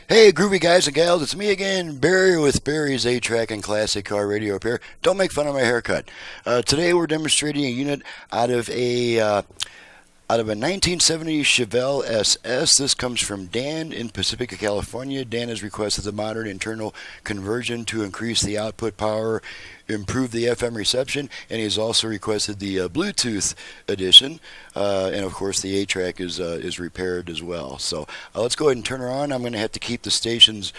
Hey, groovy guys and gals, it's me again, Barry with Barry's 8-Track and Classic Car Radio Repair. Don't make fun of my haircut. Today we're demonstrating a unit out of a 1970 Chevelle SS. This comes from Dan in Pacifica, California. Dan has requested the modern internal conversion to increase the output power, improve the FM reception, and he's also requested the Bluetooth edition. And of course, the 8-Track is repaired as well. So let's go ahead and turn her on. I'm going to have to keep the stations,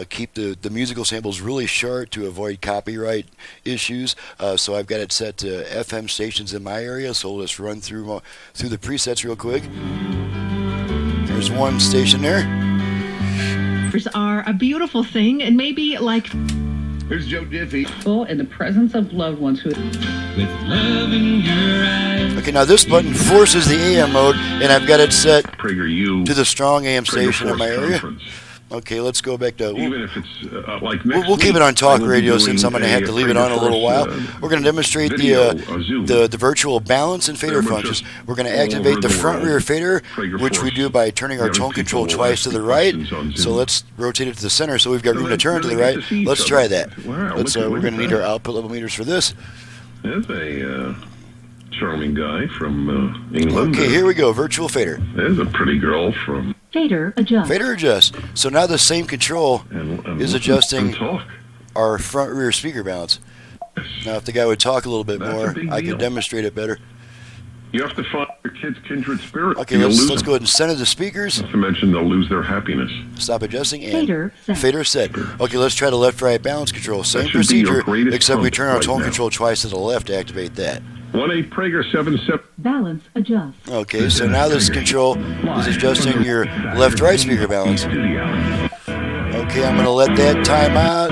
keep the musical samples really short to avoid copyright issues. So I've got it set to FM stations in my area. So we'll just run through the presets real quick. There's one station there. Are a beautiful thing, and maybe like. Here's Joe Diffie. In the presence of loved ones who. With love in your eyes. Okay, now this button forces the AM mode, and I've got it set PragerU to the strong AM station in my area. Conference. Okay, let's go back to. Even if it's like We'll keep it on talk radio since I'm going to have to leave it on a little while. We're going to demonstrate the virtual balance and fader functions. We're going to activate the front rear fader, which we do by turning our tone control twice to the right. So let's rotate it to the center so we've got room to turn to the right. Let's try that. We're going to need our output level meters for this. There's a charming guy from England. Okay, here we go. Virtual fader. There's a pretty girl from. Fader adjust. Fader adjust. So now the same control is adjusting our front rear speaker balance. Now if the guy would talk a little bit more, I could demonstrate it better. You have to find your kid's kindred spirit. Okay, let's go ahead and center the speakers. Not to mention they'll lose their happiness. Stop adjusting and Fader set. Okay, let's try the left-right balance control. Same procedure, except we turn our tone control twice to the left to activate that. 1-8 Prager 7-7. Balance adjust. Okay, so now this control is adjusting your left-right speaker balance. Okay, I'm going to let that time out.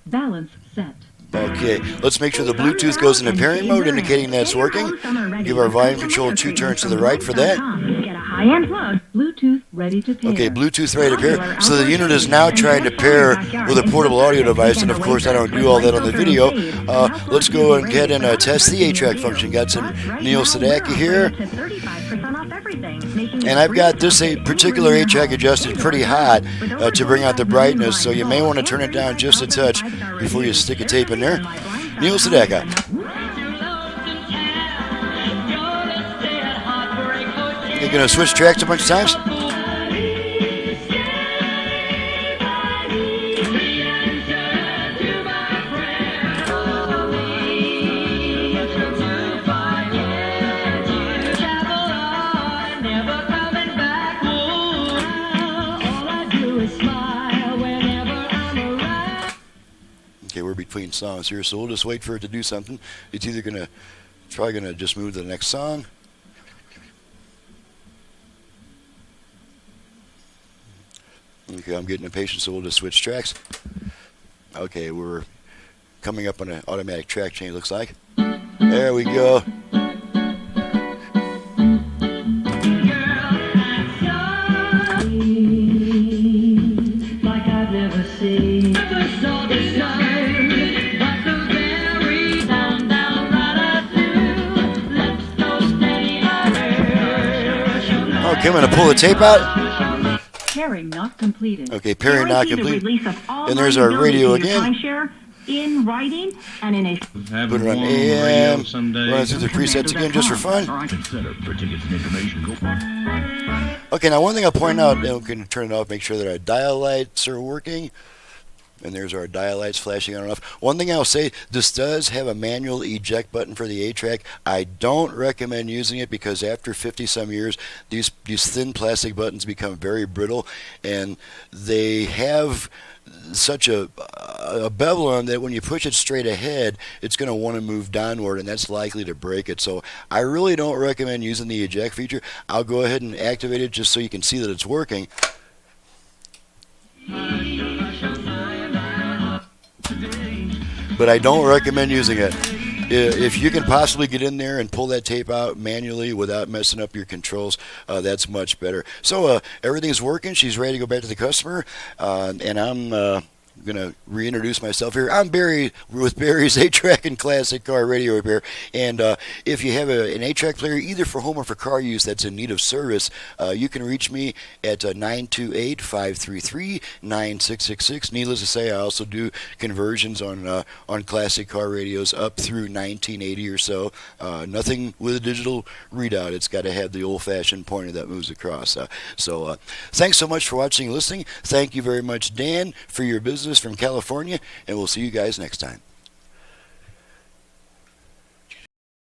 Balance set. Okay, let's make sure the Bluetooth goes into pairing mode, indicating that it's working. Give our volume control 2 turns to the right for that. High-end plug. Bluetooth ready to pair. Okay, Bluetooth ready to pair. So the unit is now trying to pair with a portable audio device, and of course I don't do all that on the video. Let's go ahead and test the 8-Track function. Got some Neil Sedaka here. And I've got this particular 8-Track adjusted pretty hot to bring out the brightness, so you may want to turn it down just a touch before you stick a tape in there. Neil Sedaka. You're going to switch tracks a bunch of times? Okay, we're between songs here, so we'll just wait for it to do something. It's either probably going to just move to the next song. Okay, I'm getting impatient, so we'll just switch tracks. Okay, we're coming up on an automatic track change, looks like. There we go. Okay, I'm going to pull the tape out. Pairing not completed. Okay, pairing not complete. And there's our radio again. In writing and in a put it on AM. Run through the presets again just for fun. Okay, now one thing I'll point out, and we can turn it off, make sure that our dial lights are working. And there's our dial lights flashing on and off. One thing I'll say, this does have a manual eject button for the 8-Track. I don't recommend using it because after 50-some years, these thin plastic buttons become very brittle, and they have such a bevel on that when you push it straight ahead, it's going to want to move downward, and that's likely to break it. So I really don't recommend using the eject feature. I'll go ahead and activate it just so you can see that it's working. But I don't recommend using it. If you can possibly get in there and pull that tape out manually without messing up your controls, that's much better. So everything's working. She's ready to go back to the customer, and I'm gonna reintroduce myself here. I'm Barry with Barry's 8-Track and Classic Car Radio Repair. And if you have an 8-track player, either for home or for car use, that's in need of service, you can reach me at 928-533-9666. Needless to say, I also do conversions on classic car radios up through 1980 or so. Nothing with a digital readout. It's got to have the old-fashioned pointer that moves across. So thanks so much for watching and listening. Thank you very much, Dan, for your business from California, and we'll see you guys next time.